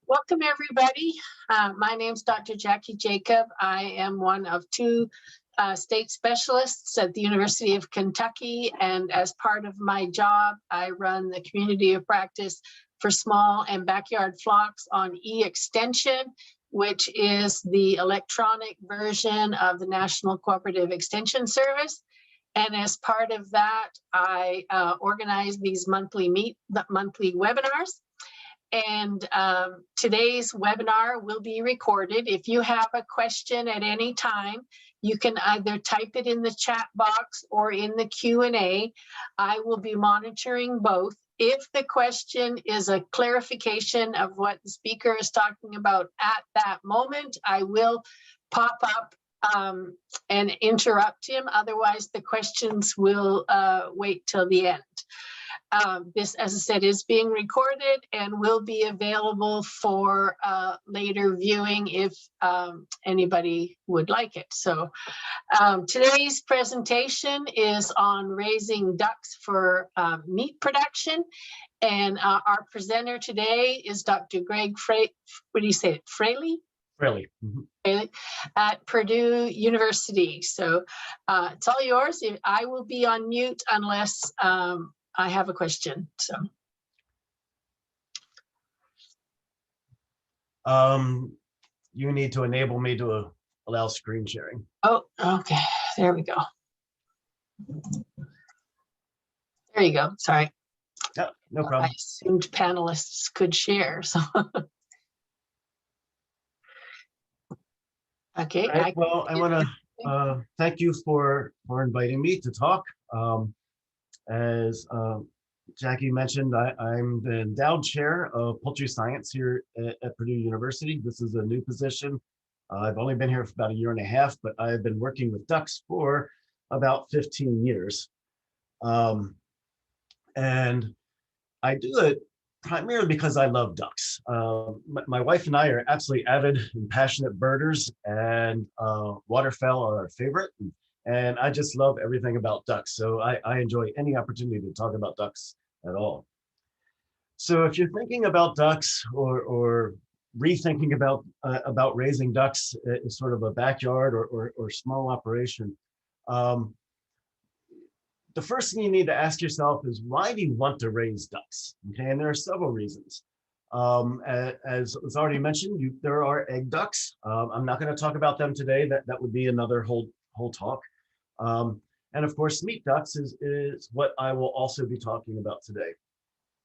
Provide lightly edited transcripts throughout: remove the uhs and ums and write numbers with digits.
Welcome, everybody. My name's Dr. Jackie Jacob. I am one of two state specialists at the University of Kentucky, and as part of my job, I run the community of practice for small and backyard flocks on eXtension, which is the electronic version of the National Cooperative Extension Service. And as part of that, I organize these monthly webinars. And today's webinar will be recorded. If you have a question at any time, you can either type it in the chat box or in the Q&A. I will be monitoring both. If the question is a clarification of what the speaker is talking about at that moment, I will pop up and interrupt him. Otherwise, the questions will wait till the end. This, as I said, is being recorded and will be available for later viewing if anybody would like it. So today's presentation is on raising ducks for meat production. And our presenter today is Dr. Greg Fraley? Fraley. Mm-hmm. At Purdue University. So it's all yours. I will be on mute unless I have a question. So you need to enable me to allow screen sharing. Oh, okay. There we go. There you go. Sorry. Yeah, no problem. I assumed panelists could share. So okay. Right, well, I want to thank you for inviting me to talk. As Jackie mentioned, I'm the endowed chair of poultry science here at Purdue University. This is a new position. I've only been here for about 1.5 years, but I've been working with ducks for about 15 years. And I do it primarily because I love ducks. My wife and I are absolutely avid and passionate birders, and waterfowl are our favorite. And I just love everything about ducks. So I enjoy any opportunity to talk about ducks at all. So if you're thinking about ducks or rethinking about raising ducks as sort of a backyard or small operation, the first thing you need to ask yourself is, why do you want to raise ducks? Okay, and there are several reasons. As was already mentioned, there are egg ducks. I'm not going to talk about them today. That would be another whole talk. And of course, meat ducks is what I will also be talking about today.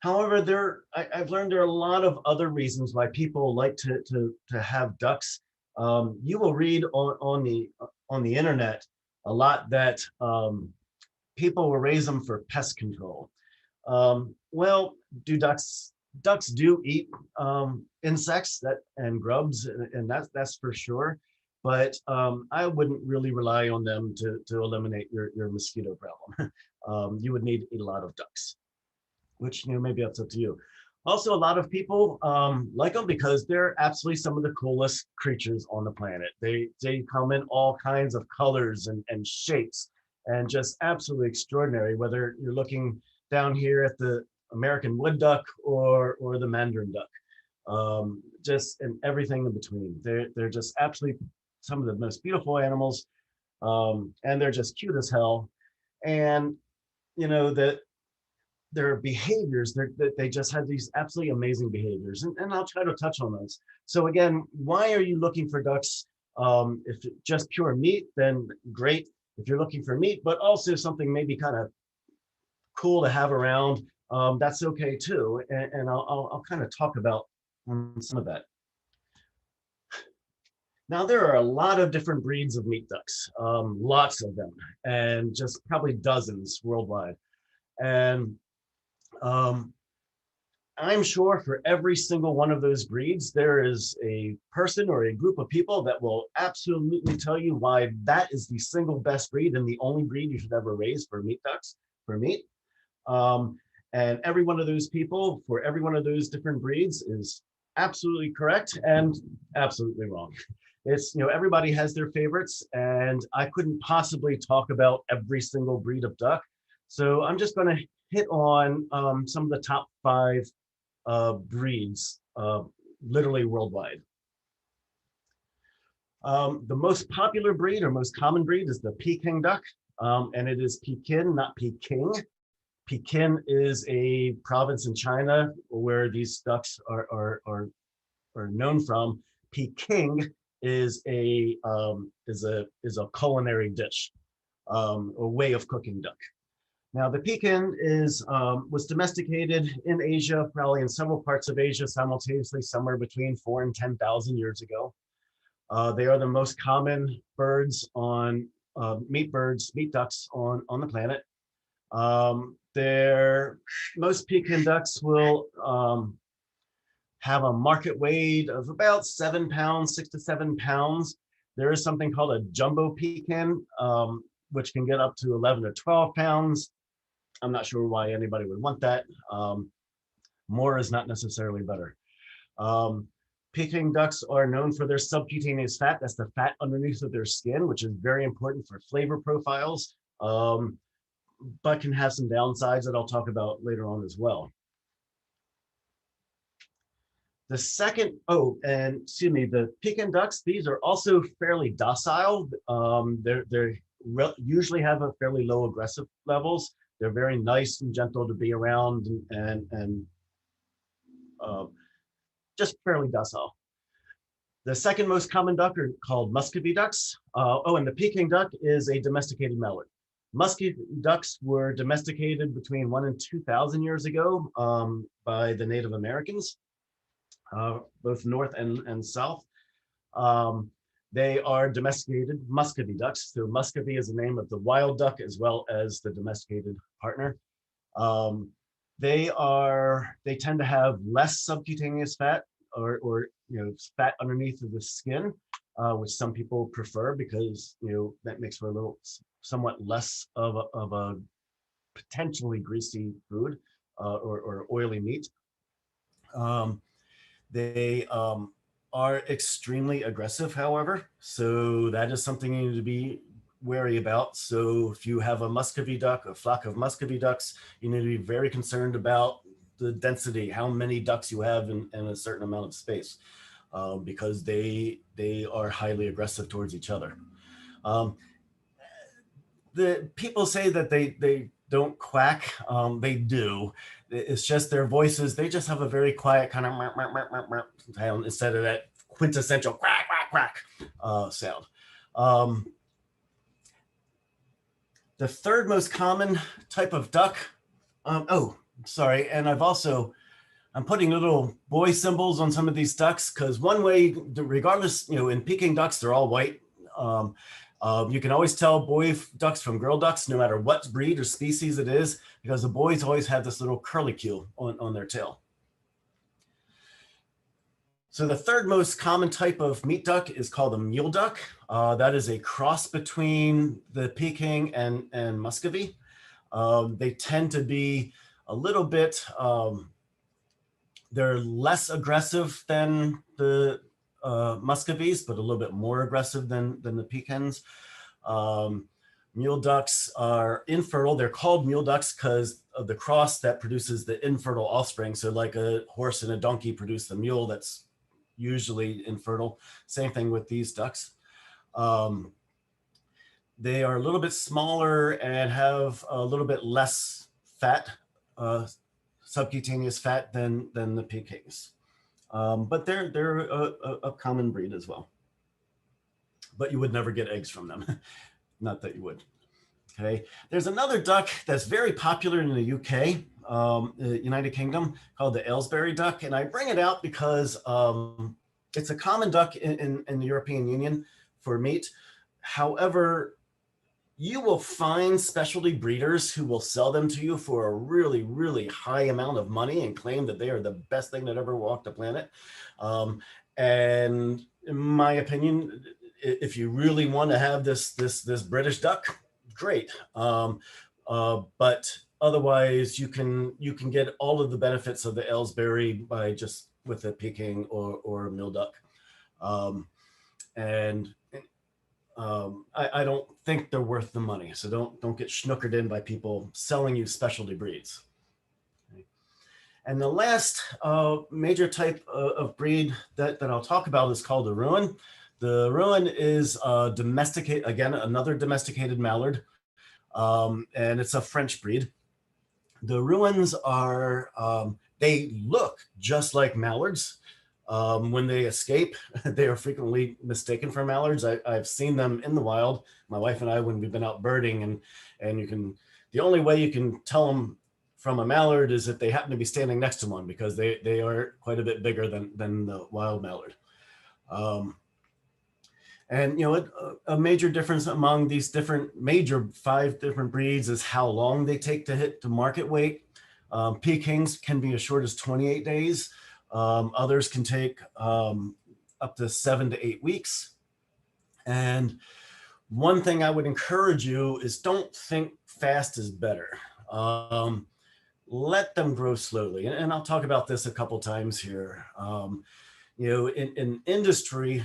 However, I've learned there are a lot of other reasons why people like to have ducks. You will read on the internet a lot that people will raise them for pest control. Well, ducks do eat insects and grubs, and that's for sure. But I wouldn't really rely on them to eliminate your mosquito problem. You would need to eat a lot of ducks, which maybe that's up to you. Also, a lot of people like them because they're absolutely some of the coolest creatures on the planet. They come in all kinds of colors and shapes, and just absolutely extraordinary, whether you're looking down here at the American wood duck or the mandarin duck, just and everything in between. They're just absolutely some of the most beautiful animals, and they're just cute as hell. And that their behaviors, they just have these absolutely amazing behaviors, and I'll try to touch on those. So again, why are you looking for ducks? If it's just pure meat, then great. If you're looking for meat, but also something maybe kind of cool to have around, that's okay too. And I'll kind of talk about some of that. Now, there are a lot of different breeds of meat ducks, lots of them, and just probably dozens worldwide. And I'm sure for every single one of those breeds, there is a person or a group of people that will absolutely tell you why that is the single best breed and the only breed you should ever raise for meat ducks, for meat. And every one of those people for every one of those different breeds is absolutely correct and absolutely wrong. It's, everybody has their favorites, and I couldn't possibly talk about every single breed of duck. So I'm just going to hit on some of the top 5 breeds literally worldwide. The most popular breed or most common breed is the Peking duck, and it is Pekin, not Peking. Pekin is a province in China where these ducks are known from. Peking is a culinary dish, a way of cooking duck. Now, the Pekin was domesticated in Asia, probably in several parts of Asia simultaneously, somewhere between 4,000 and 10,000 years ago. They are the most common birds on meat ducks on the planet. Most Pekin ducks will have a market weight of about 7 pounds, 6 to 7 pounds. There is something called a jumbo Pekin, which can get up to 11 to 12 pounds. I'm not sure why anybody would want that. More is not necessarily better. Peking ducks are known for their subcutaneous fat. That's the fat underneath of their skin, which is very important for flavor profiles, but can have some downsides that I'll talk about later on as well. The second, the Pekin ducks, these are also fairly docile. They usually have a fairly low aggressive levels. They're very nice and gentle to be around and just fairly docile. The second most common duck are called Muscovy ducks. And the Peking duck is a domesticated mallard. Musky ducks were domesticated between 1,000 and 2,000 years ago by the Native Americans, both north and south. They are domesticated Muscovy ducks. So Muscovy is the name of the wild duck as well as the domesticated partner. They tend to have less subcutaneous fat or fat underneath of the skin, which some people prefer because that makes for a little somewhat less of a potentially greasy food or oily meat. They are extremely aggressive, however, so that is something you need to be wary about. So if you have a Muscovy duck, a flock of Muscovy ducks, you need to be very concerned about the density, how many ducks you have in a certain amount of space, because they are highly aggressive towards each other. The people say that they don't quack. They do. It's just their voices. They just have a very quiet kind of sound instead of that quintessential quack, quack, quack sound. The third most common type of duck. Sorry. And I'm putting little boy symbols on some of these ducks because one way, regardless, in Peking ducks, they're all white. You can always tell boy ducks from girl ducks, no matter what breed or species it is, because the boys always have this little curlicue on their tail. So the third most common type of meat duck is called a mule duck. That is a cross between the Peking and Muscovy. They tend to be a little bit, they're less aggressive than the Muscovies, but a little bit more aggressive than the Pekins. Mule ducks are infertile. They're called mule ducks because of the cross that produces the infertile offspring. So like a horse and a donkey produce the mule that's usually infertile. Same thing with these ducks. They are a little bit smaller and have a little bit less fat, subcutaneous fat than the Pekings. But they're a common breed as well. But you would never get eggs from them. Not that you would. Okay. There's another duck that's very popular in the UK, United Kingdom, called the Aylesbury duck. And I bring it out because it's a common duck in the European Union for meat. However, you will find specialty breeders who will sell them to you for a really, really high amount of money and claim that they are the best thing that ever walked the planet. And in my opinion, if you really want to have this British duck, great. But otherwise, you can get all of the benefits of the Aylesbury by just with a Peking or a mule duck. I don't think they're worth the money. So don't get schnookered in by people selling you specialty breeds. Okay. And the last major type of breed that I'll talk about is called the Rouen. The Rouen is domesticated, again, another domesticated mallard, and it's a French breed. The Rouens are, they look just like mallards. When they escape, they are frequently mistaken for mallards. I've seen them in the wild. My wife and I, when we've been out birding, and you can, the only way you can tell them from a mallard is if they happen to be standing next to one, because they are quite a bit bigger than the wild mallard. And you know, a major difference among these major 5 different breeds is how long they take to hit to market weight. Pekings can be as short as 28 days. Others can take up to 7 to 8 weeks. And one thing I would encourage you is don't think fast is better. Let them grow slowly. And I'll talk about this a couple times here. You know, in industry,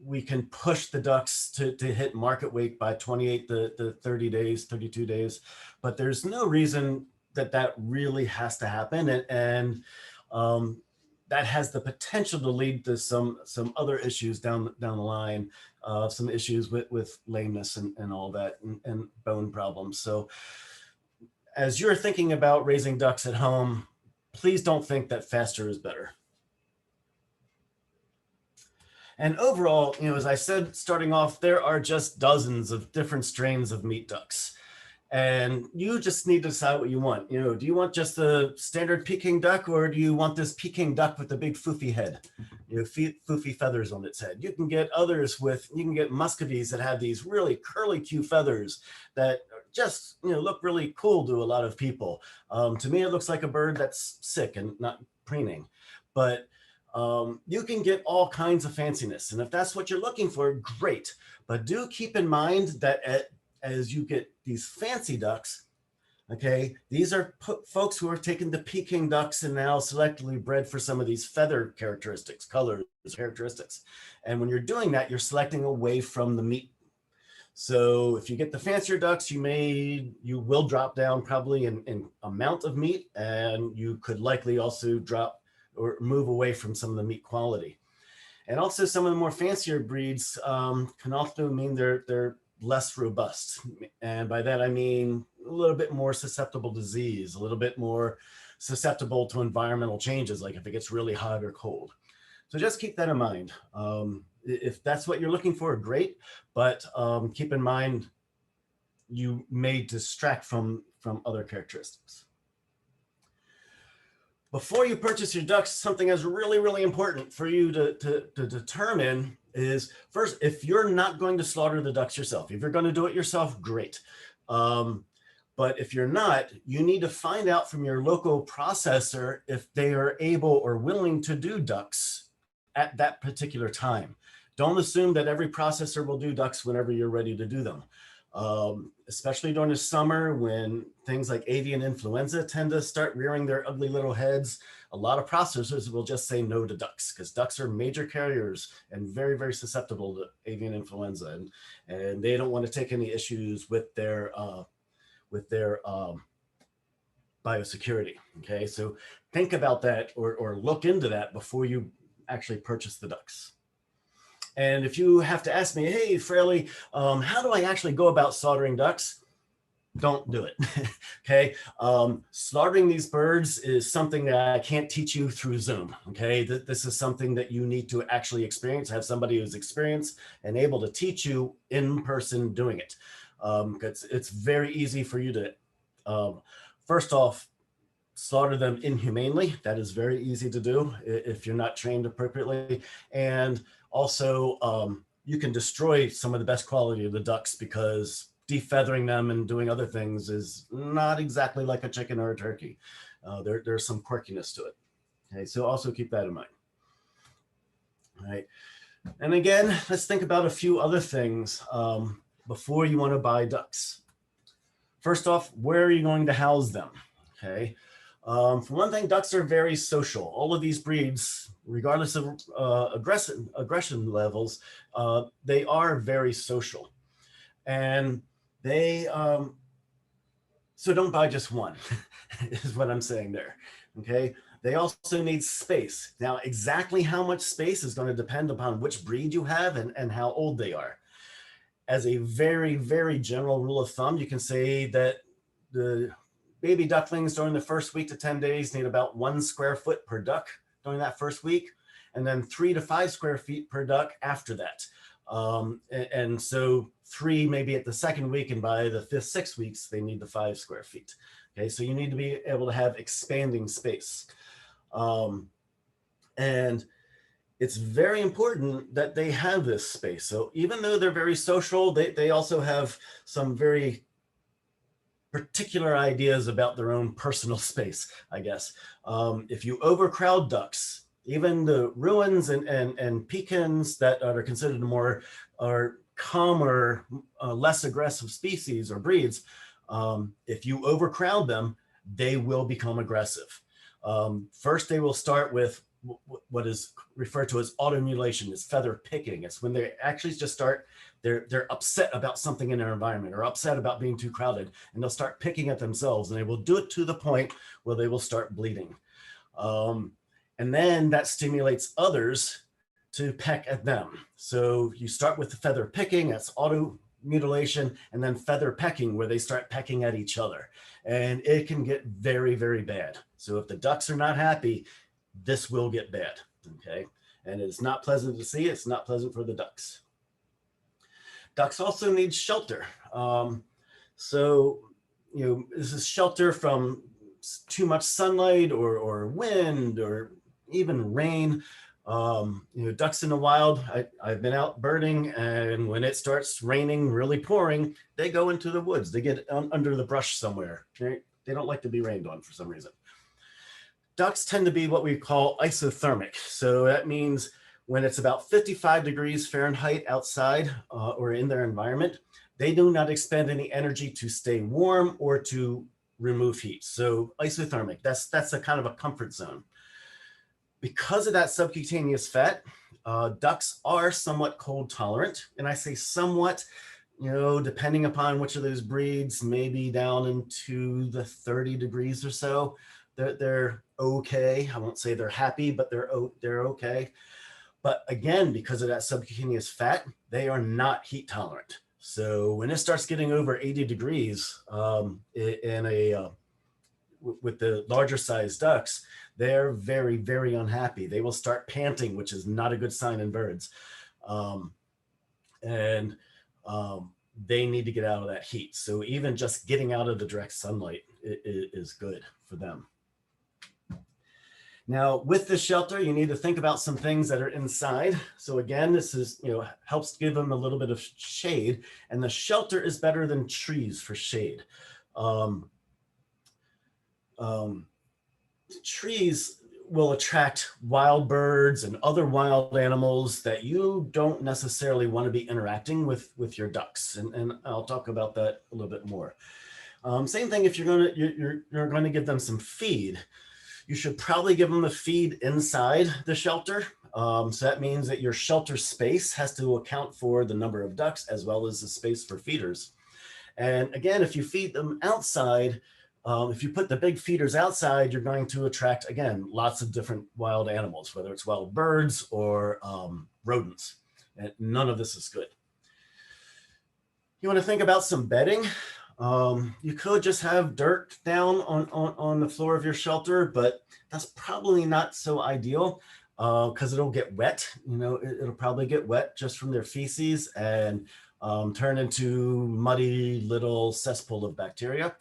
we can push the ducks to hit market weight by 28 to 30 days, 32 days, but there's no reason that really has to happen. And that has the potential to lead to some other issues down the line, some issues with lameness and all that, and bone problems. So as you're thinking about raising ducks at home, please don't think that faster is better. And overall, you know, as I said, starting off, there are just dozens of different strains of meat ducks. And you just need to decide what you want. You know, do you want just a standard Peking duck, or do you want this Peking duck with the big foofy head, you know, foofy feathers on its head? You can get others you can get muscovies that have these really curly Q feathers that just, you know, look really cool to a lot of people. To me, it looks like a bird that's sick and not preening. But you can get all kinds of fanciness. And if that's what you're looking for, great. But do keep in mind that as you get these fancy ducks, okay, these are folks who are taking the Peking ducks and now selectively bred for some of these feather characteristics, colors, characteristics. And when you're doing that, you're selecting away from the meat. So if you get the fancier ducks, you will drop down probably in amount of meat, and you could likely also drop or move away from some of the meat quality. And also some of the more fancier breeds can also mean they're less robust. And by that, I mean a little bit more susceptible to disease, a little bit more susceptible to environmental changes, like if it gets really hot or cold. So just keep that in mind. If that's what you're looking for, great. But keep in mind, you may distract from other characteristics. Before you purchase your ducks, something that's really, really important for you to determine is, first, if you're not going to slaughter the ducks yourself. If you're going to do it yourself, great. But if you're not, you need to find out from your local processor if they are able or willing to do ducks at that particular time. Don't assume that every processor will do ducks whenever you're ready to do them. Especially during the summer when things like avian influenza tend to start rearing their ugly little heads. A lot of processors will just say no to ducks, because ducks are major carriers and very, very susceptible to avian influenza, and they don't want to take any issues with their biosecurity. Okay, so think about that, or look into that before you actually purchase the ducks. And if you have to ask me, hey, Fraley, how do I actually go about slaughtering ducks? Don't do it. Okay. Slaughtering these birds is something that I can't teach you through Zoom. Okay. This is something that you need to actually experience, have somebody who's experienced and able to teach you in person doing it. It's very easy for you to, first off, slaughter them inhumanely. That is very easy to do if you're not trained appropriately. And also, you can destroy some of the best quality of the ducks, because defeathering them and doing other things is not exactly like a chicken or a turkey. There's some quirkiness to it. Okay, so also keep that in mind. All right. And again, let's think about a few other things before you want to buy ducks. First off, where are you going to house them? Okay. For one thing, ducks are very social. All of these breeds, regardless of aggression levels, they are very social. And they, so don't buy just one, is what I'm saying there. Okay. They also need space. Now, exactly how much space is going to depend upon which breed you have and how old they are. As a very, very general rule of thumb, you can say that the baby ducklings during the first week to 10 days need about 1 square foot per duck during that first week, and then 3 to 5 square feet per duck after that. And so 3 maybe at the second week, and by the 5th, 6th weeks, they need the 5 square feet. Okay, so you need to be able to have expanding space. And it's very important that they have this space. So even though they're very social, they also have some very particular ideas about their own personal space, I guess. If you overcrowd ducks, even the Rouen and Pekins that are considered more are calmer, less aggressive species or breeds, if you overcrowd them, they will become aggressive. First, they will start with what is referred to as automutilation, is feather picking. It's when they actually just start, they're upset about something in their environment or upset about being too crowded, and they'll start picking at themselves, and they will do it to the point where they will start bleeding. And then that stimulates others to peck at them. So you start with the feather picking, that's auto mutilation, and then feather pecking, where they start pecking at each other. And it can get very, very bad. So if the ducks are not happy, this will get bad, okay? And it's not pleasant to see, it's not pleasant for the ducks. Ducks also need shelter. So, you know, this is shelter from too much sunlight or wind or even rain. You know, ducks in the wild, I've been out birding, and when it starts raining, really pouring, they go into the woods. They get under the brush somewhere. They don't like to be rained on for some reason. Ducks tend to be what we call isothermic. So that means when it's about 55 degrees Fahrenheit outside or in their environment, they do not expend any energy to stay warm or to remove heat. So isothermic, that's a kind of a comfort zone. Because of that subcutaneous fat, ducks are somewhat cold tolerant. And I say somewhat, you know, depending upon which of those breeds, maybe down into the 30 degrees or so. They're okay. I won't say they're happy, but they're okay. But again, because of that subcutaneous fat, they are not heat tolerant. So when it starts getting over 80 degrees with the larger sized ducks, they're very, very unhappy. They will start panting, which is not a good sign in birds. They need to get out of that heat. So even just getting out of the direct sunlight is good for them. Now, with the shelter, you need to think about some things that are inside. So again, this is, you know, helps give them a little bit of shade, and the shelter is better than trees for shade. Trees will attract wild birds and other wild animals that you don't necessarily want to be interacting with your ducks, and I'll talk about that a little bit more. Same thing if you're going to give them some feed. You should probably give them the feed inside the shelter. So that means that your shelter space has to account for the number of ducks as well as the space for feeders. And again, if you feed them outside, if you put the big feeders outside, you're going to attract, again, lots of different wild animals, whether it's wild birds or rodents. And none of this is good. You want to think about some bedding. You could just have dirt down on the floor of your shelter, but that's probably not so ideal because it'll get wet. You know, it'll probably get wet just from their feces and turn into muddy little cesspool of bacteria.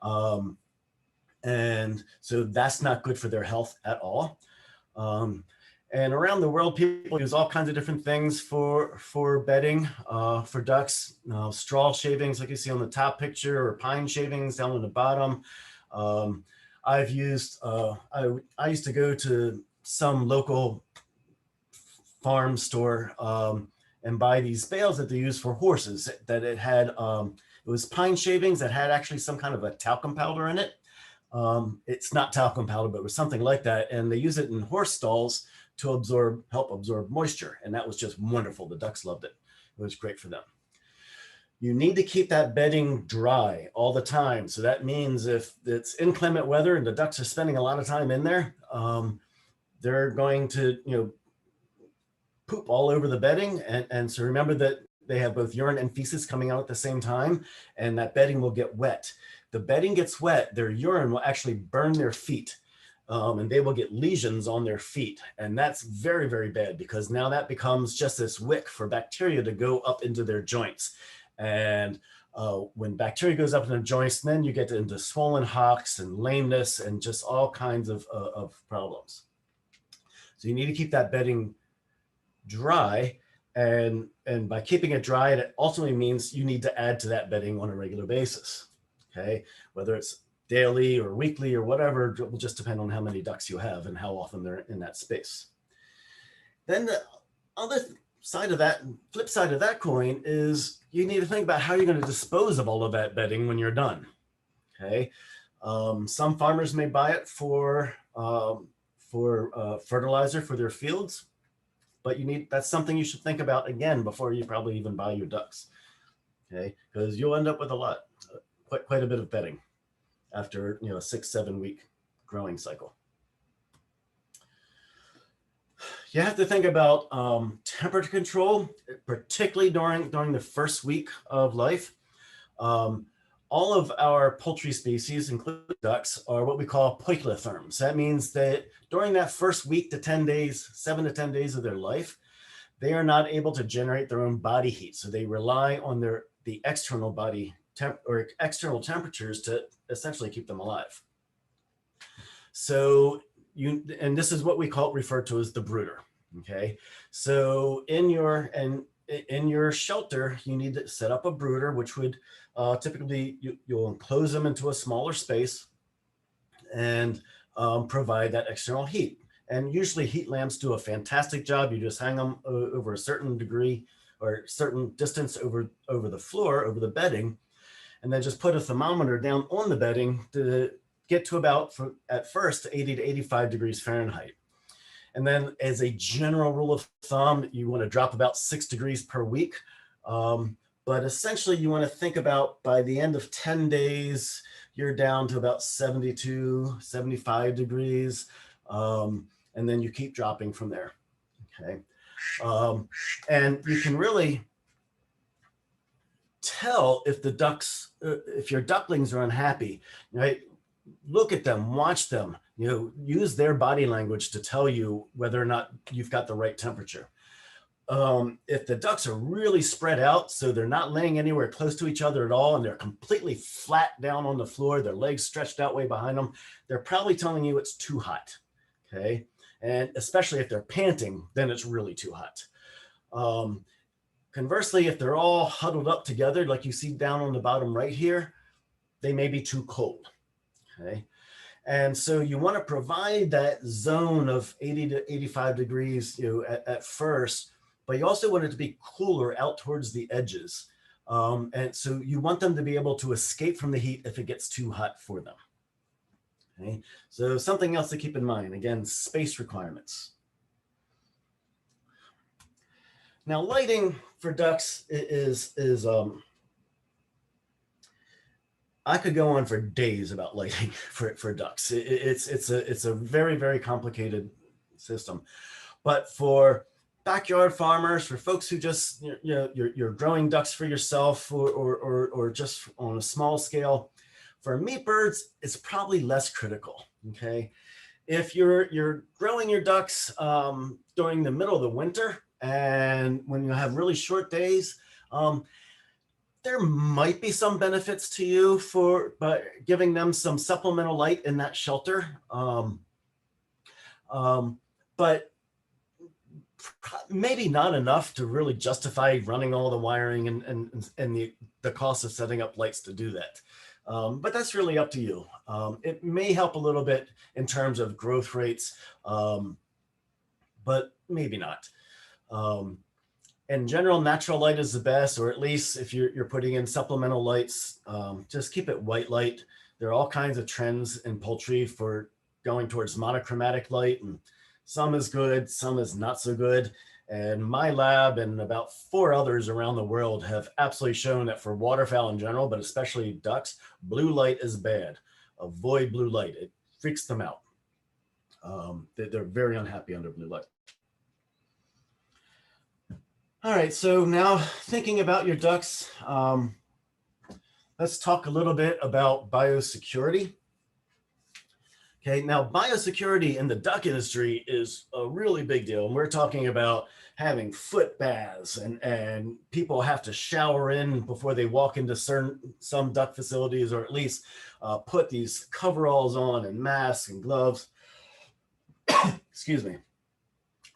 And so that's not good for their health at all. And around the world, people use all kinds of different things for bedding for ducks. Straw shavings, like you see on the top picture, or pine shavings down on the bottom. I've used, I used to go to some local farm store and buy these bales that they use for horses, that it had, it was pine shavings that had actually some kind of a talcum powder in it. It's not talcum powder, but it was something like that. And they use it in horse stalls to help absorb moisture. And that was just wonderful. The ducks loved it. It was great for them. You need to keep that bedding dry all the time. So that means if it's inclement weather and the ducks are spending a lot of time in there, they're going to, poop all over the bedding. And so remember that they have both urine and feces coming out at the same time, and that bedding will get wet. The bedding gets wet, their urine will actually burn their feet. And they will get lesions on their feet. And that's very, very bad, because now that becomes just this wick for bacteria to go up into their joints. And when bacteria goes up in the joints, then you get into swollen hocks and lameness and just all kinds of problems. So you need to keep that bedding dry. And by keeping it dry, it ultimately means you need to add to that bedding on a regular basis. Okay, whether it's daily or weekly or whatever, it will just depend on how many ducks you have and how often they're in that space. Then the other side of that, flip side of that coin, is you need to think about how you're going to dispose of all of that bedding when you're done. Okay, some farmers may buy it for fertilizer for their fields, but that's something you should think about again before you probably even buy your ducks. Okay, because you'll end up with a lot, quite a bit of bedding after a 6-7 week growing cycle. You have to think about temperature control, particularly during the first week of life. All of our poultry species, including ducks, are what we call poikilotherms. That means that during that first week to 10 days, 7 to 10 days of their life, they are not able to generate their own body heat. So they rely on the external body or external temperatures to essentially keep them alive. So and this is what we refer to as the brooder. Okay, so in your shelter, you need to set up a brooder, which would typically you'll enclose them into a smaller space and provide that external heat. And usually heat lamps do a fantastic job. You just hang them over a certain degree or certain distance over the floor, over the bedding, and then just put a thermometer down on the bedding to get to about, at first, 80 to 85 degrees Fahrenheit. And then as a general rule of thumb, you want to drop about 6 degrees per week. But essentially you want to think about by the end of 10 days, you're down to about 72, 75 degrees. And then you keep dropping from there. Okay. And you can really tell if if your ducklings are unhappy, right? Look at them, watch them, use their body language to tell you whether or not you've got the right temperature. If the ducks are really spread out, so they're not laying anywhere close to each other at all, and they're completely flat down on the floor, their legs stretched out way behind them, they're probably telling you it's too hot. Okay. And especially if they're panting, then it's really too hot. Conversely, if they're all huddled up together, like you see down on the bottom right here, they may be too cold. Okay. And so you want to provide that zone of 80 to 85 degrees at first, but you also want it to be cooler out towards the edges. And so you want them to be able to escape from the heat if it gets too hot for them. Okay. So something else to keep in mind, again, space requirements. Now, lighting for ducks is I could go on for days about lighting for ducks. It's a very, very complicated system. But for backyard farmers, for folks who just you're growing ducks for yourself or just on a small scale, for meat birds, it's probably less critical. Okay, if you're growing your ducks during the middle of the winter, and when you have really short days, there might be some benefits to you by giving them some supplemental light in that shelter. But maybe not enough to really justify running all the wiring and the cost of setting up lights to do that. But that's really up to you. It may help a little bit in terms of growth rates, but maybe not. In general, natural light is the best, or at least if you're putting in supplemental lights, just keep it white light. There are all kinds of trends in poultry for going towards monochromatic light, and some is good, some is not so good. And my lab and about 4 others around the world have absolutely shown that for waterfowl in general, but especially ducks, blue light is bad. Avoid blue light. It freaks them out. They're very unhappy under blue light. All right, so now thinking about your ducks, let's talk a little bit about biosecurity. Okay, now biosecurity in the duck industry is a really big deal. And we're talking about having foot baths and people have to shower in before they walk into some duck facilities, or at least put these coveralls on and masks and gloves. Excuse me.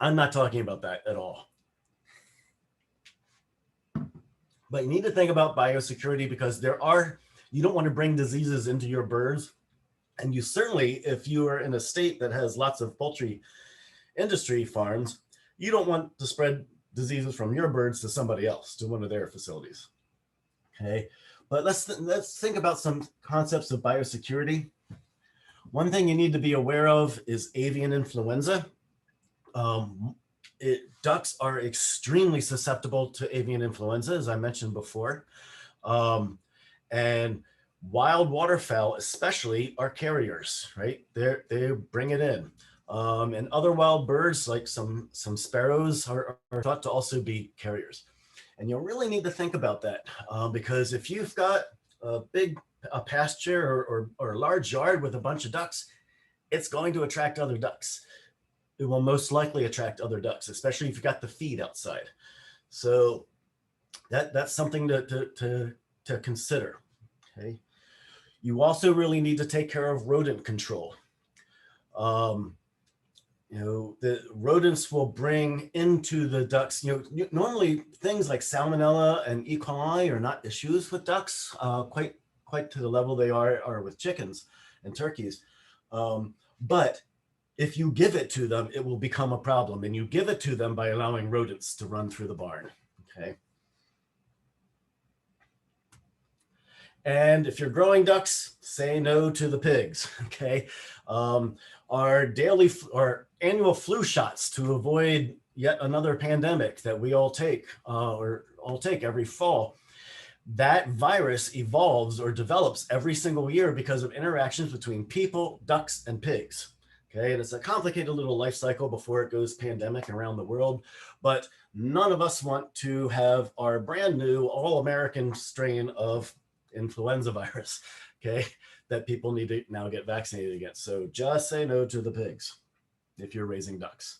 I'm not talking about that at all. But you need to think about biosecurity because you don't want to bring diseases into your birds. And you certainly, if you are in a state that has lots of poultry industry farms, you don't want to spread diseases from your birds to somebody else, to one of their facilities. Okay, but let's think about some concepts of biosecurity. One thing you need to be aware of is avian influenza. Ducks are extremely susceptible to avian influenza, as I mentioned before. And wild waterfowl especially are carriers, right? They bring it in. And other wild birds, like some sparrows, are thought to also be carriers. And you'll really need to think about that because if you've got a pasture or a large yard with a bunch of ducks, it's going to attract other ducks. It will most likely attract other ducks, especially if you've got the feed outside. So that's something to consider, okay? You also really need to take care of rodent control. The rodents will bring into the ducks, normally things like salmonella and E. coli are not issues with ducks quite to the level they are with chickens and turkeys. But if you give it to them, it will become a problem. And you give it to them by allowing rodents to run through the barn, okay? And if you're growing ducks, say no to the pigs, okay? Our annual flu shots to avoid yet another pandemic that we all take every fall. That virus evolves or develops every single year because of interactions between people, ducks, and pigs. Okay, and it's a complicated little life cycle before it goes pandemic around the world, but none of us want to have our brand new all-American strain of influenza virus, okay, that people need to now get vaccinated against. So just say no to the pigs if you're raising ducks.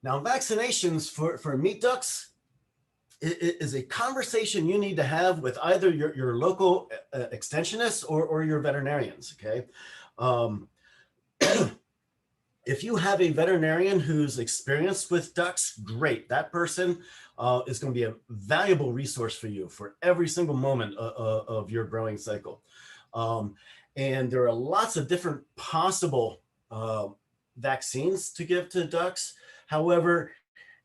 Now, vaccinations for meat ducks is a conversation you need to have with either your local extensionists or your veterinarians, okay? If you have a veterinarian who's experienced with ducks, great. That person is going to be a valuable resource for you for every single moment of your growing cycle. And there are lots of different possible vaccines to give to ducks. However,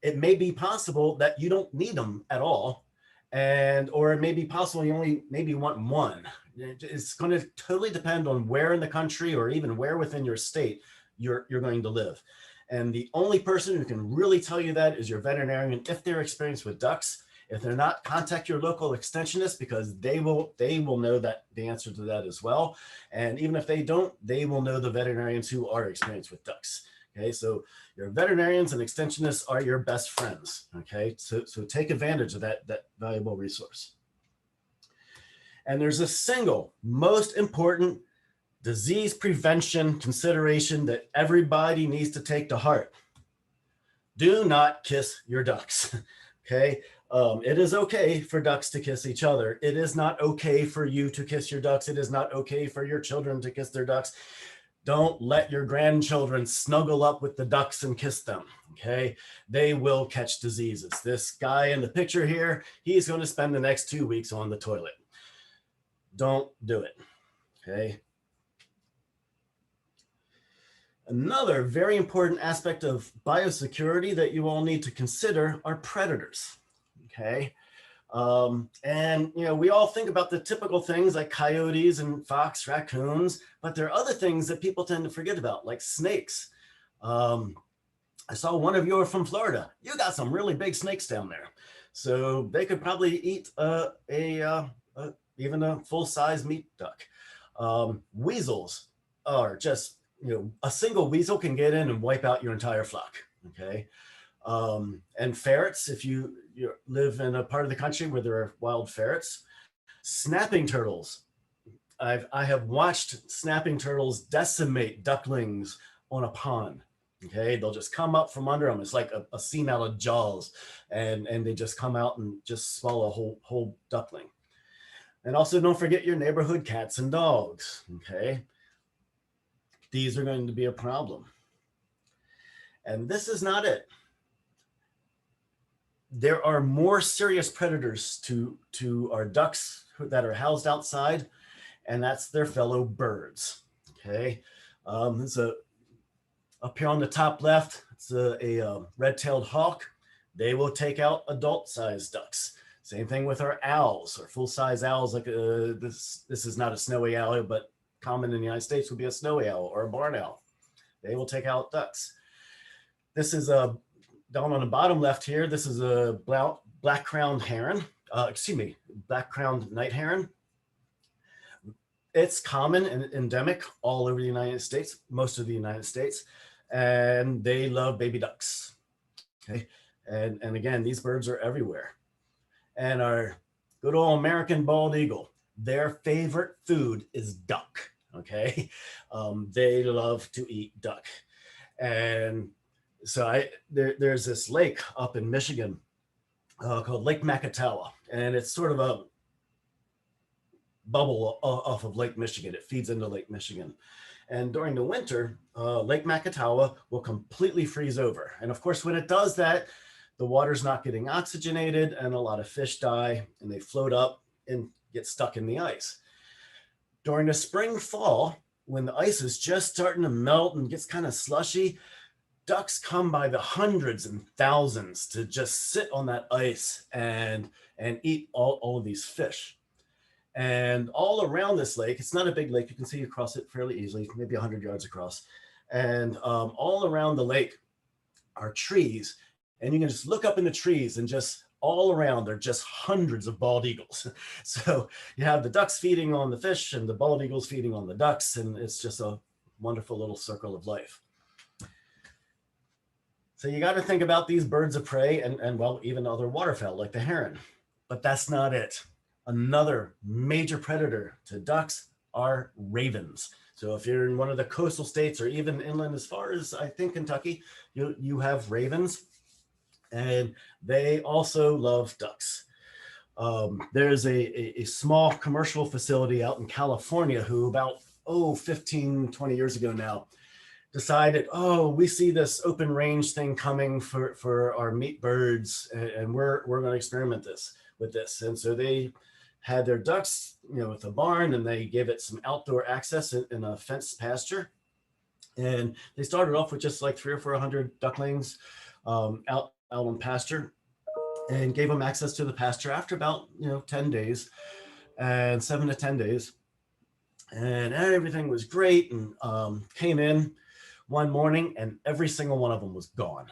it may be possible that you don't need them at all. Or it may be possible you only maybe want one. It's going to totally depend on where in the country or even where within your state you're going to live. And the only person who can really tell you that is your veterinarian if they're experienced with ducks. If they're not, contact your local extensionist because they will know that the answer to that as well. And even if they don't, they will know the veterinarians who are experienced with ducks. Okay, so your veterinarians and extensionists are your best friends. Okay, so take advantage of that valuable resource. And there's a single most important disease prevention consideration that everybody needs to take to heart. Do not kiss your ducks, okay? It is okay for ducks to kiss each other. It is not okay for you to kiss your ducks. It is not okay for your children to kiss their ducks. Don't let your grandchildren snuggle up with the ducks and kiss them, okay? They will catch diseases. This guy in the picture here, he's going to spend the next 2 weeks on the toilet. Don't do it, okay? Another very important aspect of biosecurity that you all need to consider are predators, okay? And we all think about the typical things like coyotes and fox, raccoons, but there are other things that people tend to forget about, like snakes. I saw one of you are from Florida. You got some really big snakes down there. So they could probably eat even a full-size meat duck. Weasels are just, a single weasel can get in and wipe out your entire flock. Okay. And ferrets, if you live in a part of the country where there are wild ferrets, snapping turtles. I have watched snapping turtles decimate ducklings on a pond. Okay, they'll just come up from under them. It's like a scene out of Jaws, and they just come out and just swallow a whole duckling. And also, don't forget your neighborhood cats and dogs. Okay, these are going to be a problem. And this is not it. There are more serious predators to our ducks that are housed outside, and that's their fellow birds. Okay, it's up here on the top left, it's a red-tailed hawk. They will take out adult-sized ducks. Same thing with our owls, or full-size owls. Like this is not a snowy owl, but common in the United States would be a snowy owl or a barn owl. They will take out ducks. This is a down on the bottom left here. This is a black-crowned heron. Black-crowned night heron. It's common and endemic all over the United States, most of the United States, and they love baby ducks. Okay, and again, these birds are everywhere. And our good old American bald eagle, their favorite food is duck. Okay, they love to eat duck, and so there's this lake up in Michigan called Lake Macatawa, and it's sort of a bubble off of Lake Michigan. It feeds into Lake Michigan. And during the winter, Lake Macatawa will completely freeze over. And of course, when it does that, the water's not getting oxygenated and a lot of fish die and they float up and get stuck in the ice. During the spring, fall, when the ice is just starting to melt and gets kind of slushy, ducks come by the hundreds and thousands to just sit on that ice and eat all of these fish. And all around this lake, it's not a big lake, you can see across it fairly easily, maybe 100 yards across. And all around the lake are trees. And you can just look up in the trees and just all around, there are just hundreds of bald eagles. So you have the ducks feeding on the fish and the bald eagles feeding on the ducks. And it's just a wonderful little circle of life. So you got to think about these birds of prey and well, even other waterfowl like the heron. But that's not it. Another major predator to ducks are ravens. So if you're in one of the coastal states or even inland as far as I think Kentucky, you have ravens, and they also love ducks. There's a small commercial facility out in California who about 15, 20 years ago now decided, we see this open range thing coming for our meat birds, and we're going to experiment with this. And so they had their ducks, with a barn, and they gave it some outdoor access in a fenced pasture. And they started off with just like 300 or 400 ducklings out on pasture, and gave them access to the pasture after about 10 days, and 7 to 10 days. And everything was great, and came in one morning and every single one of them was gone.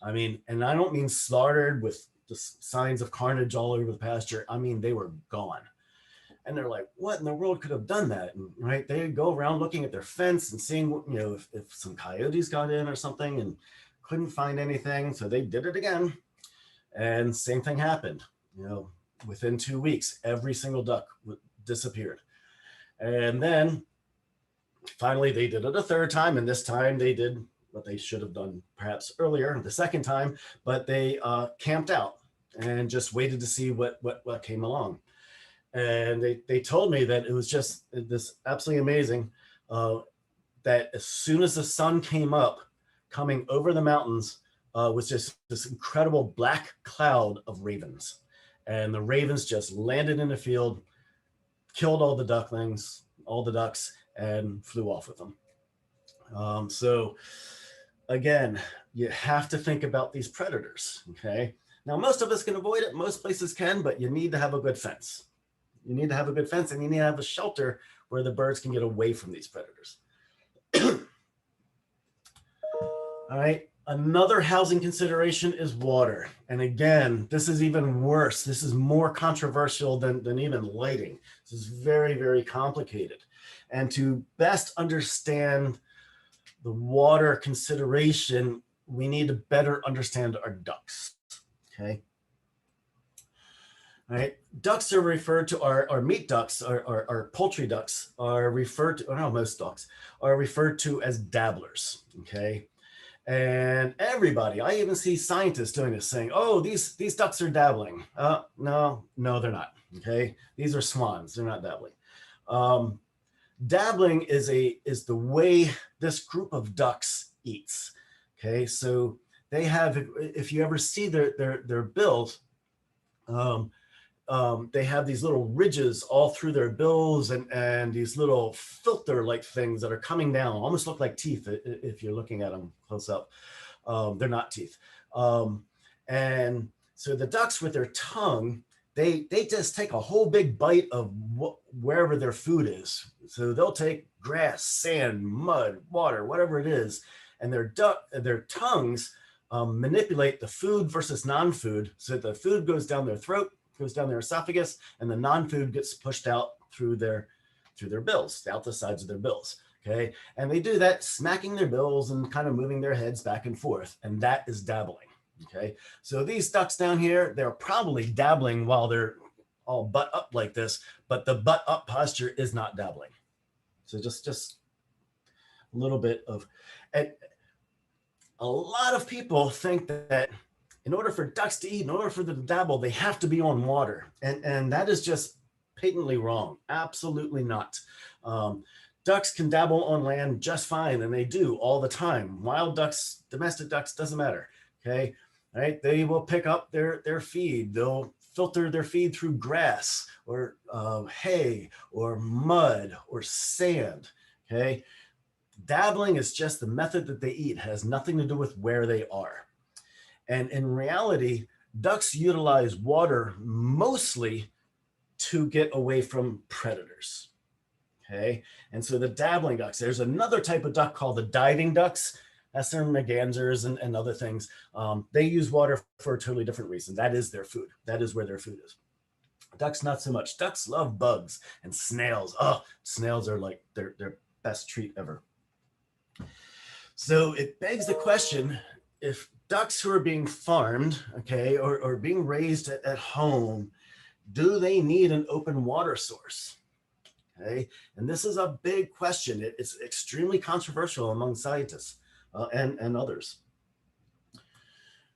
I mean, and I don't mean slaughtered with the signs of carnage all over the pasture. I mean, they were gone. And they're like, what in the world could have done that? And right, they go around looking at their fence and seeing, if some coyotes got in or something, and couldn't find anything. So they did it again. And same thing happened. Within 2 weeks, every single duck disappeared. And then finally they did it a third time. And this time they did what they should have done perhaps earlier, the second time, but they camped out and just waited to see what came along. And they told me that it was just this absolutely amazing, that as soon as the sun came up, coming over the mountains, was just this incredible black cloud of ravens. And the ravens just landed in the field, killed all the ducklings, all the ducks, and flew off with them. So again, you have to think about these predators, okay? Now, most of us can avoid it. Most places can, but you need to have a good fence. You need to have a good fence, and you need to have a shelter where the birds can get away from these predators. All right. Another housing consideration is water. And again, this is even worse. This is more controversial than even lighting. This is very, very complicated. And to best understand the water consideration, we need to better understand our ducts, okay? All right, ducts are referred to, our meat ducts, our poultry ducts are referred to, well, most ducts are referred to as dabblers, okay? And everybody, I even see scientists doing this, saying, oh, these ducks are dabbling. No, they're not, okay? These are swans, they're not dabbling. Dabbling is the way this group of ducks eats, okay? So they have, if you ever see their bills, they have these little ridges all through their bills and these little filter-like things that are coming down, almost look like teeth if you're looking at them close up. They're not teeth. And so the ducks with their tongue, they just take a whole big bite of wherever their food is. So they'll take grass, sand, mud, water, whatever it is, and their tongues manipulate the food versus non-food. So the food goes down their throat, goes down their esophagus, and the non-food gets pushed out through their bills, out the sides of their bills, okay? And they do that smacking their bills and kind of moving their heads back and forth, and that is dabbling, okay? So these ducks down here, they're probably dabbling while they're all butt up like this, but the butt up posture is not dabbling. So just a little bit of, and a lot of people think that in order for ducks to eat, in order for them to dabble, they have to be on water. And that is just patently wrong. Absolutely not. Ducks can dabble on land just fine, and they do all the time. Wild ducks, domestic ducks, doesn't matter, okay? All right, they will pick up their feed. They'll filter their feed through grass or hay or mud or sand, okay? Dabbling is just the method that they eat. It has nothing to do with where they are. And in reality, ducks utilize water mostly to get away from predators, okay? And so the dabbling ducks, there's another type of duck called the diving ducks. That's their mergansers and other things. They use water for a totally different reason. That is their food. That is where their food is. Ducks, not so much. Ducks love bugs and snails. Oh, snails are like their best treat ever. So it begs the question, if ducks who are being farmed, okay, or being raised at home, do they need an open water source? Okay, and this is a big question. It's extremely controversial among scientists and others.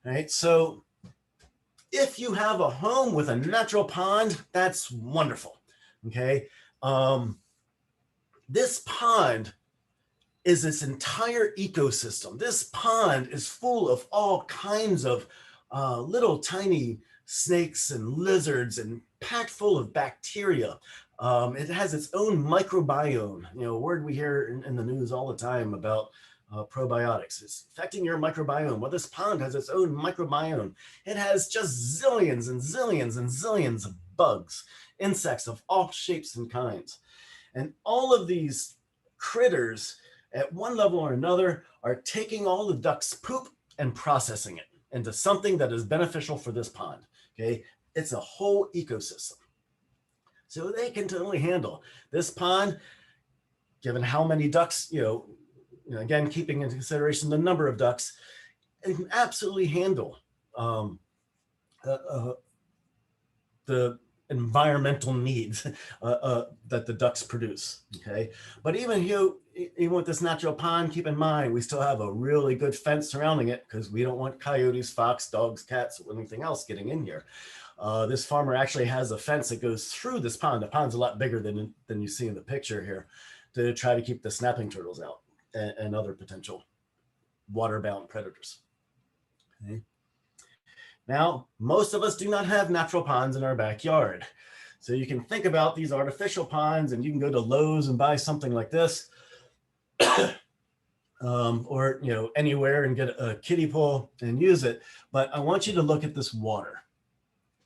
All right, so if you have a home with a natural pond, that's wonderful, okay? This pond is this entire ecosystem. This pond is full of all kinds of little tiny snakes and lizards and packed full of bacteria. It has its own microbiome, you know, a word we hear in the news all the time about probiotics. It's affecting your microbiome. Well, this pond has its own microbiome. It has just zillions and zillions and zillions of bugs, insects of all shapes and kinds. And all of these critters at one level or another are taking all the duck's poop and processing it into something that is beneficial for this pond, okay? It's a whole ecosystem. So they can totally handle this pond, given how many ducks, you know, again, keeping into consideration the number of ducks, it can absolutely handle the environmental needs that the ducks produce, okay? But even with this natural pond, keep in mind, we still have a really good fence surrounding it because we don't want coyotes, fox, dogs, cats, or anything else getting in here. This farmer actually has a fence that goes through this pond. The pond's a lot bigger than you see in the picture here to try to keep the snapping turtles out and other potential water-bound predators, okay? Now, most of us do not have natural ponds in our backyard. So you can think about these artificial ponds, and you can go to Lowe's and buy something like this, or you know, anywhere and get a kiddie pool and use it. But I want you to look at this water.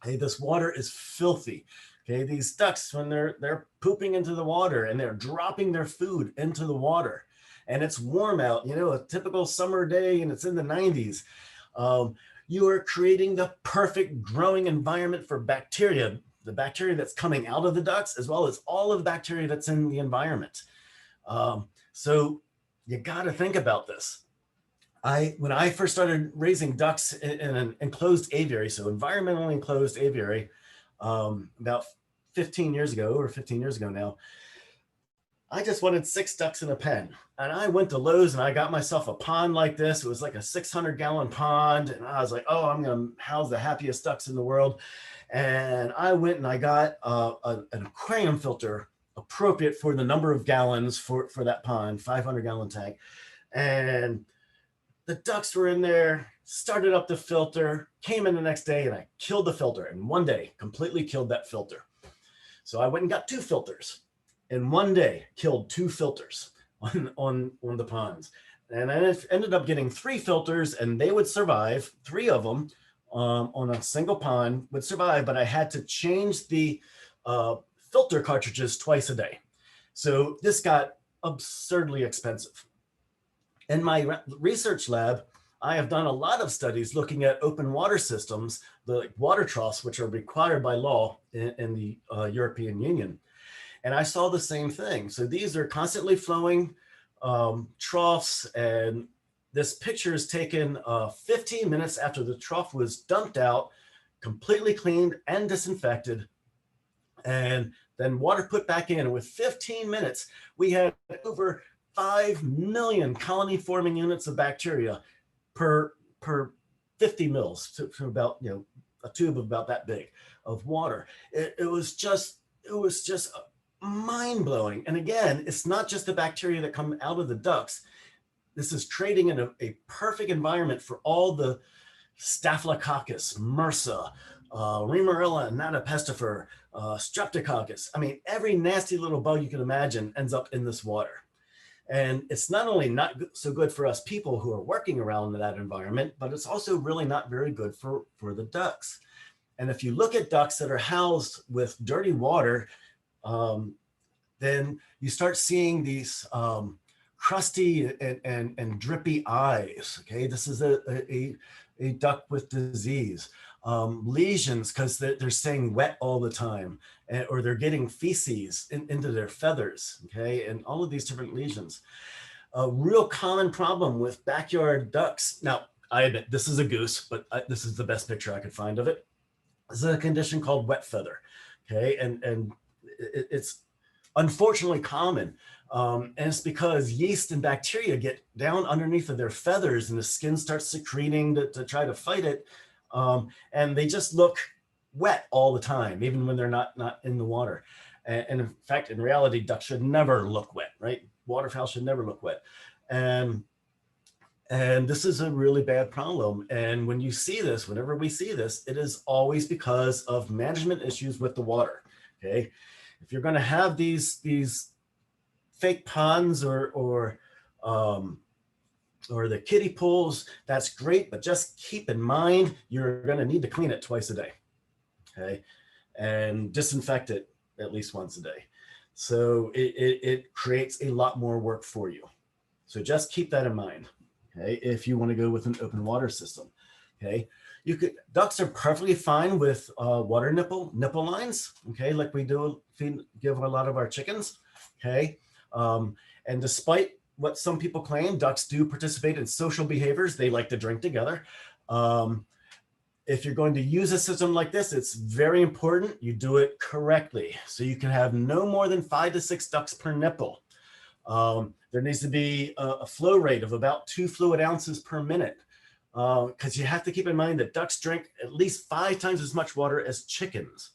Okay, this water is filthy. Okay, these ducks, when they're pooping into the water and they're dropping their food into the water, and it's warm out, you know, a typical summer day and it's in the 90s, you are creating the perfect growing environment for bacteria, the bacteria that's coming out of the ducts, as well as all of the bacteria that's in the environment. So you got to think about this. When I first started raising ducks in an enclosed aviary, so environmentally enclosed aviary, about 15 years ago or 15 years ago now, I just wanted 6 ducks in a pen. And I went to Lowe's and I got myself a pond like this. It was like a 600-gallon pond. And I was like, oh, I'm going to house the happiest ducks in the world. And I went and I got an aquarium filter appropriate for the number of gallons for that pond, 500-gallon tank. And the ducks were in there, started up the filter, came in the next day, and I killed the filter. In one day, completely killed that filter. So I went and got 2 filters. In one day, killed 2 filters on the ponds. And I ended up getting 3 filters, and they would survive. 3 of them on a single pond would survive, but I had to change the filter cartridges twice a day. So this got absurdly expensive. In my research lab, I have done a lot of studies looking at open water systems, the water troughs, which are required by law in the European Union. And I saw the same thing. So these are constantly flowing troughs, and this picture is taken 15 minutes after the trough was dumped out, completely cleaned and disinfected, and then water put back in. And with 15 minutes, we had over 5 million colony forming units of bacteria per 50 mils to about, you know, a tube of about that big of water. It was just mind blowing. And again, it's not just the bacteria that come out of the ducts. This is creating a perfect environment for all the Staphylococcus, MRSA, Remarilla, Anapestifer, Streptococcus. I mean, every nasty little bug you can imagine ends up in this water. And it's not only not so good for us people who are working around that environment, but it's also really not very good for the ducks. And if you look at ducks that are housed with dirty water, then you start seeing these crusty and drippy eyes. Okay, this is a duck with disease. Lesions because they're staying wet all the time, or they're getting feces into their feathers, okay, and all of these different lesions. A real common problem with backyard ducks. Now, I admit this is a goose, but this is the best picture I could find of it. This is a condition called wet feather, okay, and it's unfortunately common. And it's because yeast and bacteria get down underneath of their feathers and the skin starts secreting to try to fight it. And they just look wet all the time, even when they're not in the water. And in fact, in reality, ducks should never look wet, right? Waterfowl should never look wet. And this is a really bad problem. And when you see this, whenever we see this, it is always because of management issues with the water, okay? If you're gonna have these fake ponds or the kiddie pools, that's great, but just keep in mind, you're gonna need to clean it twice a day, okay? And disinfect it at least once a day. So it creates a lot more work for you. So just keep that in mind, okay? If you wanna go with an open water system, okay? Ducks are perfectly fine with water nipple lines, okay? Like we do give a lot of our chickens, okay? And despite what some people claim, ducks do participate in social behaviors. They like to drink together. If you're going to use a system like this, it's very important you do it correctly. So you can have no more than 5 to 6 ducks per nipple. There needs to be a flow rate of about 2 fluid ounces per minute, because you have to keep in mind that ducks drink at least 5 times as much water as chickens.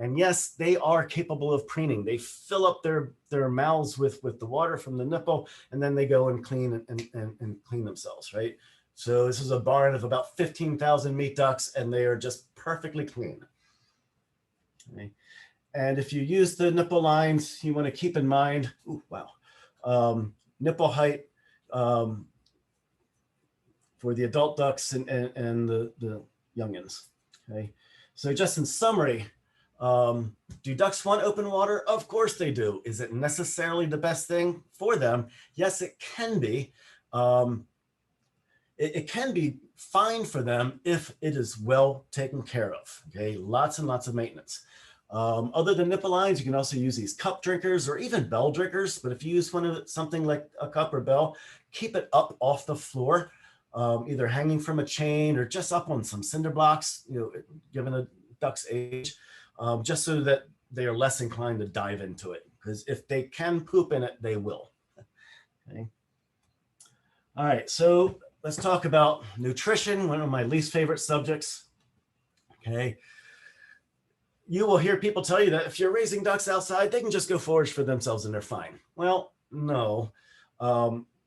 And yes, they are capable of preening. They fill up their mouths with the water from the nipple, and then they go and clean and clean themselves, right? So this is a barn of about 15,000 meat ducks, and they are just perfectly clean. Okay. And if you use the nipple lines, you want to keep in mind, nipple height for the adult ducks and the youngins. Okay. So just in summary, Do ducks want open water? Of course they do. Is it necessarily the best thing for them? Yes, it can be. It can be fine for them if it is well taken care of. Okay, lots and lots of maintenance. Other than nipple lines, you can also use these cup drinkers or even bell drinkers. But if you use something like a cup or bell, keep it up off the floor, either hanging from a chain or just up on some cinder blocks, given a duck's age, just so that they are less inclined to dive into it. Because if they can poop in it, they will. Okay. All right, so let's talk about nutrition, one of my least favorite subjects. Okay. You will hear people tell you that if you're raising ducks outside, they can just go forage for themselves and they're fine. Well, no.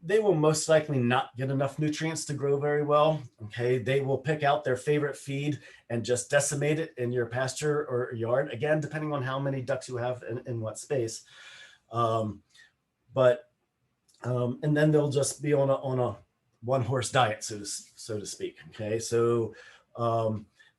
They will most likely not get enough nutrients to grow very well. Okay, they will pick out their favorite feed and just decimate it in your pasture or yard. Again, depending on how many ducks you have in what space. And then they'll just be on a one-horse diet, so to speak. Okay, so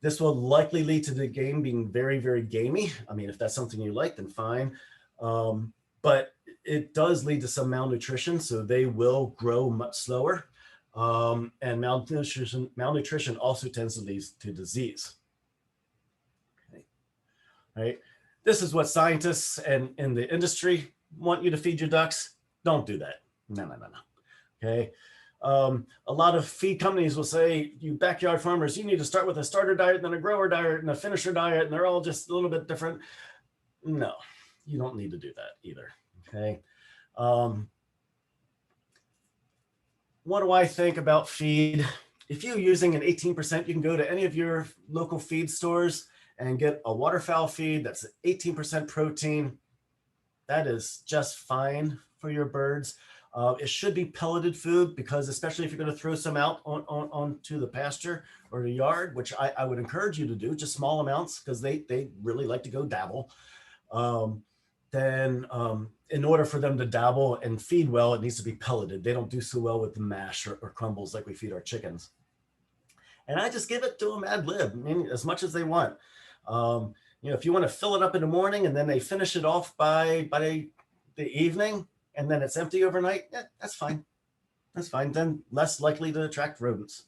this will likely lead to the game being very, very gamey. I mean, if that's something you like, then fine. But it does lead to some malnutrition, so they will grow much slower. And malnutrition also tends to lead to disease. Okay. Right? This is what scientists and in the industry want you to feed your ducks. Don't do that. No. Okay. A lot of feed companies will say, you backyard farmers, you need to start with a starter diet, then a grower diet, and a finisher diet, and they're all just a little bit different. No, you don't need to do that either. Okay. What do I think about feed? If you're using an 18%, you can go to any of your local feed stores and get a waterfowl feed that's 18% protein. That is just fine for your birds. It should be pelleted food, because especially if you're going to throw some out onto the pasture or the yard, which I would encourage you to do, just small amounts, because they really like to go dabble. Then in order for them to dabble and feed well, it needs to be pelleted. They don't do so well with the mash or crumbles like we feed our chickens. And I just give it to them ad lib, I mean, as much as they want. If you want to fill it up in the morning and then they finish it off by the evening, and then it's empty overnight, yeah, that's fine. That's fine. Then less likely to attract rodents.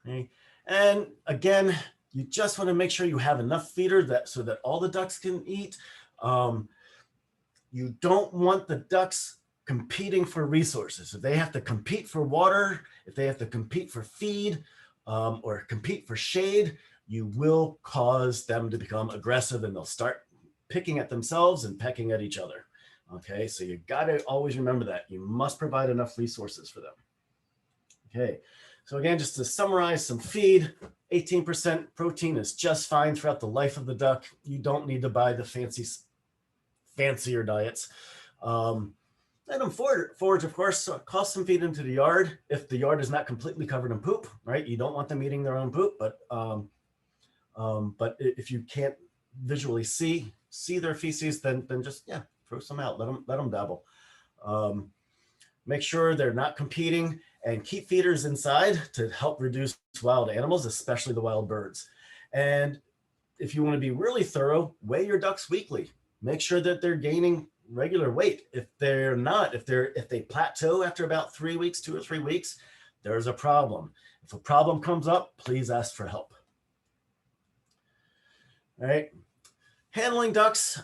Okay. And again, you just want to make sure you have enough feeder so that all the ducks can eat. You don't want the ducks competing for resources. If they have to compete for water, if they have to compete for feed, or compete for shade, you will cause them to become aggressive, and they'll start picking at themselves and pecking at each other. Okay, so you got to always remember that. You must provide enough resources for them. Okay, so again, just to summarize some feed, 18% protein is just fine throughout the life of the duck. You don't need to buy the fancier diets. Let them forage, of course, toss some feed into the yard if the yard is not completely covered in poop, right? You don't want them eating their own poop, but if you can't visually see their feces, then just, yeah, throw some out, let them dabble. Make sure they're not competing, and keep feeders inside to help reduce wild animals, especially the wild birds. And if you want to be really thorough, weigh your ducks weekly. Make sure that they're gaining regular weight. If they're not, if they plateau after about 3 weeks, 2 or 3 weeks, there's a problem. If a problem comes up, please ask for help. All right. Handling ducks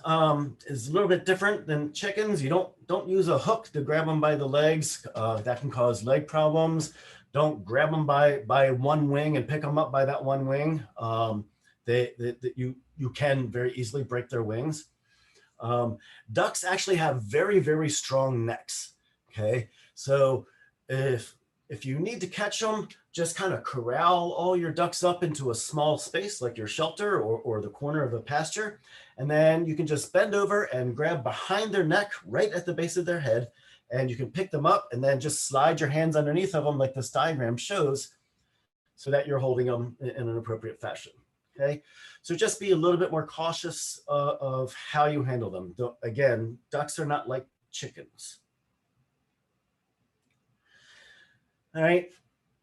is a little bit different than chickens. You don't use a hook to grab them by the legs. That can cause leg problems. Don't grab them by one wing and pick them up by that one wing. You can very easily break their wings. Ducks actually have very, very strong necks. Okay, so if you need to catch them, just kind of corral all your ducks up into a small space like your shelter or the corner of a pasture. And then you can just bend over and grab behind their neck right at the base of their head. And you can pick them up and then just slide your hands underneath of them like this diagram shows, so that you're holding them in an appropriate fashion. Okay, so just be a little bit more cautious of how you handle them. Again, ducks are not like chickens. All right.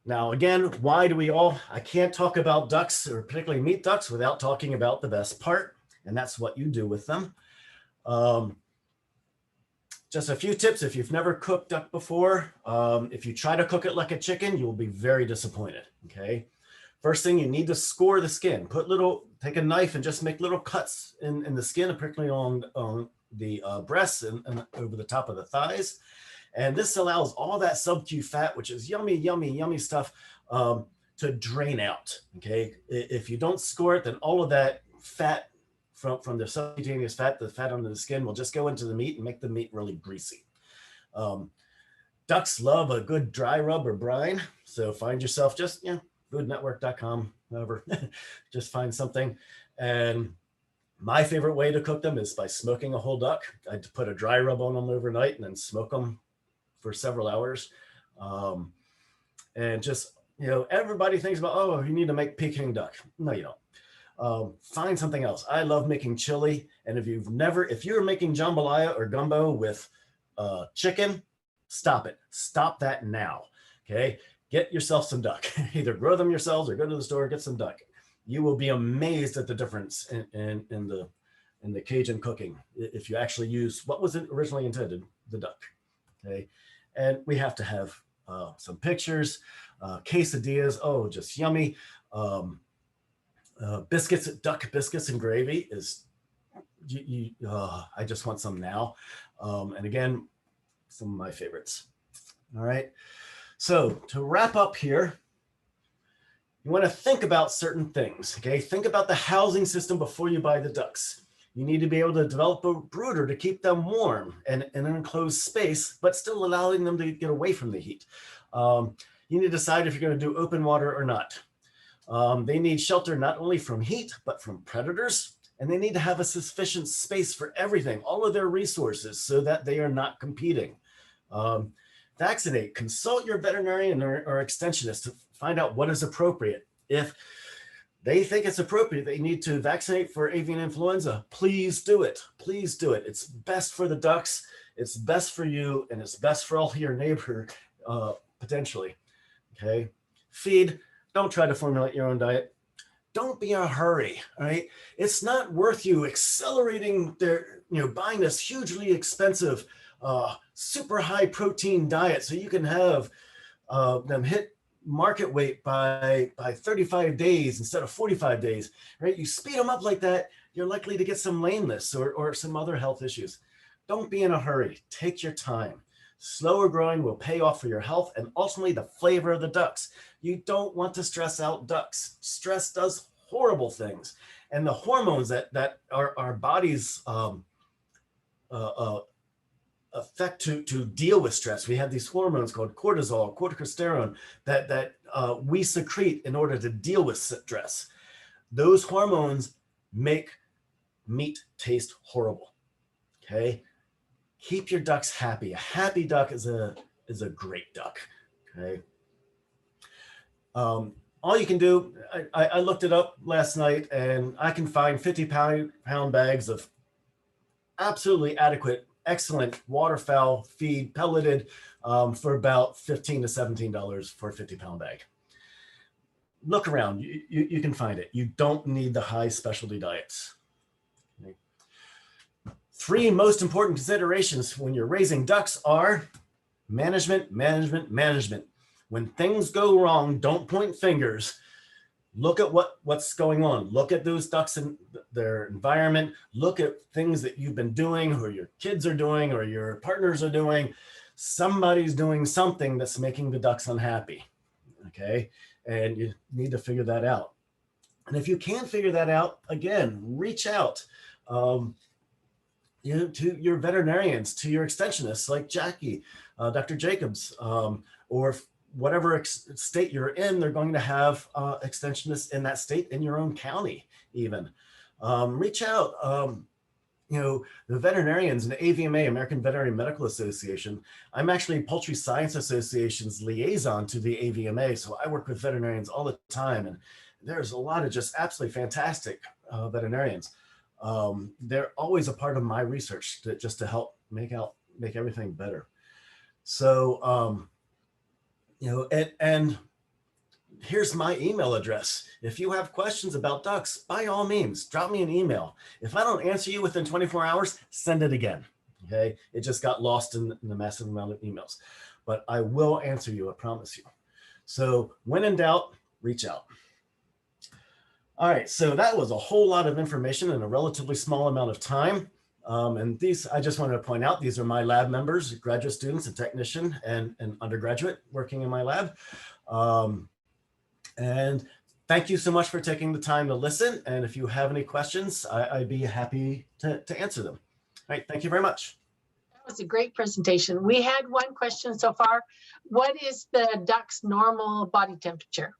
Now, again, I can't talk about ducks or particularly meat ducks without talking about the best part, and that's what you do with them. Just a few tips. If you've never cooked duck before, if you try to cook it like a chicken, you'll be very disappointed, okay? First thing, you need to score the skin. Take a knife and just make little cuts in the skin, particularly on the breasts and over the top of the thighs. And this allows all that sub-Q fat, which is yummy, yummy, yummy stuff, to drain out, okay? If you don't score it, then all of that fat from the subcutaneous fat, the fat under the skin will just go into the meat and make the meat really greasy. Ducks love a good dry rub or brine. So find yourself just, foodnetwork.com, whatever, just find something. And my favorite way to cook them is by smoking a whole duck. I'd put a dry rub on them overnight and then smoke them for several hours. And just, everybody thinks about, oh, you need to make Peking duck. No, you don't. Find something else. I love making chili. And if you're making jambalaya or gumbo with chicken, stop it. Stop that now. Okay. Get yourself some duck. Either grow them yourselves or go to the store, get some duck. You will be amazed at the difference in the Cajun cooking if you actually use what was it originally intended, the duck. Okay. And we have to have some pictures, quesadillas. Oh, just yummy. Biscuits, duck biscuits and gravy is, I just want some now. And again, some of my favorites. All right. So to wrap up here, you want to think about certain things, okay? Think about the housing system before you buy the ducks. You need to be able to develop a brooder to keep them warm and in an enclosed space, but still allowing them to get away from the heat. You need to decide if you're going to do open water or not. They need shelter not only from heat, but from predators, and they need to have a sufficient space for everything, all of their resources, so that they are not competing. Vaccinate, consult your veterinarian or extensionist to find out what is appropriate. If they think it's appropriate, they need to vaccinate for avian influenza, please do it. Please do it. It's best for the ducks, it's best for you, and it's best for all your neighbor, potentially, okay? Feed, don't try to formulate your own diet. Don't be in a hurry, all right? It's not worth you accelerating buying this hugely expensive, super high protein diet so you can have them hit market weight by 35 days instead of 45 days, right? You speed them up like that, you're likely to get some lameness or some other health issues. Don't be in a hurry. Take your time. Slower growing will pay off for your health and ultimately the flavor of the ducks. You don't want to stress out ducks. Stress does horrible things. And the hormones that our bodies effect to deal with stress. We have these hormones called cortisol, corticosterone that we secrete in order to deal with stress. Those hormones make meat taste horrible. Okay, keep your ducks happy. A happy duck is a great duck. Okay. All you can do, I looked it up last night, and I can find 50-pound bags of absolutely adequate, excellent waterfowl feed, pelleted, for about $15 to $17 for a 50-pound bag. Look around, you can find it. You don't need the high specialty diets. Okay. 3 most important considerations when you're raising ducks are management, management, management. When things go wrong, don't point fingers. Look at what's going on. Look at those ducks in their environment. Look at things that you've been doing, or your kids are doing, or your partners are doing. Somebody's doing something that's making the ducks unhappy, okay? And you need to figure that out. And if you can't figure that out, again, reach out to your veterinarians, to your extensionists like Jackie, Dr. Jacobs, or whatever state you're in, they're going to have extensionists in that state, in your own county even. Reach out. The veterinarians and the AVMA, American Veterinary Medical Association, I'm actually Poultry Science Association's liaison to the AVMA, so I work with veterinarians all the time, and there's a lot of just absolutely fantastic veterinarians. They're always a part of my research to help make everything better. So, and here's my email address. If you have questions about ducks, by all means, drop me an email. If I don't answer you within 24 hours, send it again. Okay, it just got lost in the massive amount of emails, but I will answer you, I promise you. So when in doubt, reach out. All right, so that was a whole lot of information in a relatively small amount of time. And these, I just wanted to point out, these are my lab members, graduate students, a technician, and an undergraduate working in my lab. And thank you so much for taking the time to listen. And if you have any questions, I'd be happy to answer them. All right, thank you very much. That was a great presentation. We had one question so far. What is the duck's normal body temperature?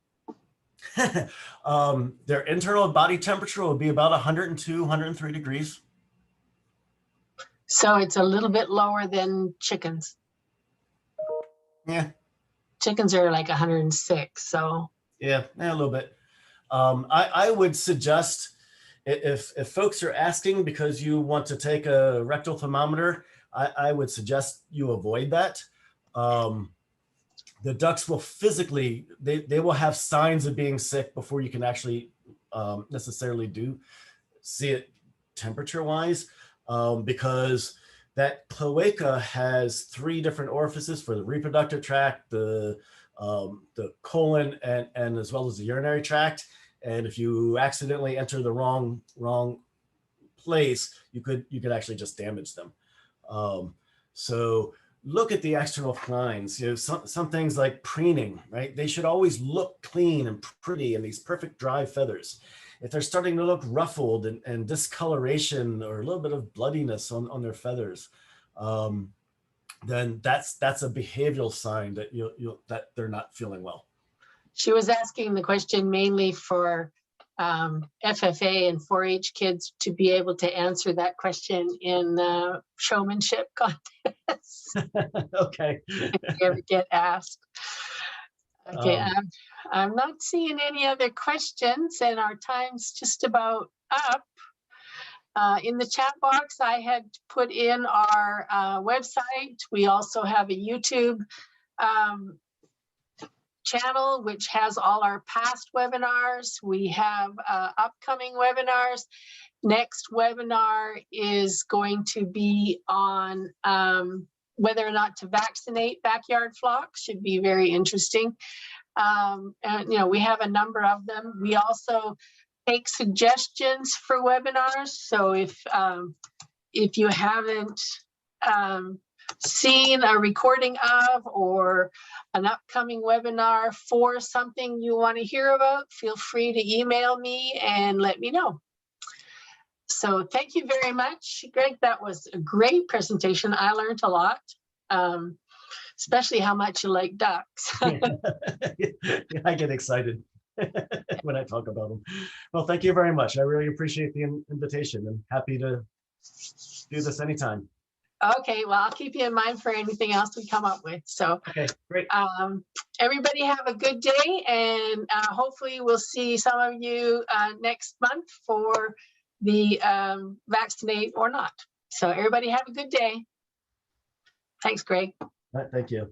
Their internal body temperature will be about 102, 103 degrees. So it's a little bit lower than chickens. Yeah. Chickens are like 106, so. Yeah, a little bit. I would suggest if folks are asking because you want to take a rectal thermometer, I would suggest you avoid that. The ducks will physically, they will have signs of being sick before you can actually necessarily see it temperature wise, because that cloaca has 3 different orifices for the reproductive tract, the colon, and as well as the urinary tract. And if you accidentally enter the wrong place, you could actually just damage them. So look at the external signs. You know, some things like preening, right? They should always look clean and pretty and these perfect dry feathers. If they're starting to look ruffled and discoloration or a little bit of bloodiness on their feathers, then that's a behavioral sign that that they're not feeling well. She was asking the question mainly for FFA and 4-H kids to be able to answer that question in the showmanship contest. Okay. If you ever get asked. Okay, I'm not seeing any other questions, and our time's just about up. In the chat box, I had put in our website. We also have a YouTube channel, which has all our past webinars. We have upcoming webinars. Next webinar is going to be on whether or not to vaccinate backyard flocks. Should be very interesting. And we have a number of them. We also take suggestions for webinars. So if you haven't seen a recording of or an upcoming webinar for something you want to hear about, feel free to email me and let me know. So thank you very much, Greg. That was a great presentation. I learned a lot, especially how much you like ducks. Yeah, I get excited when I talk about them. Well, thank you very much. I really appreciate the invitation and happy to do this anytime. Okay, well, I'll keep you in mind for anything else we come up with. So, okay, great. Everybody have a good day, and hopefully we'll see some of you next month for the vaccinate or not. So everybody have a good day. Thanks, Greg. All right, thank you.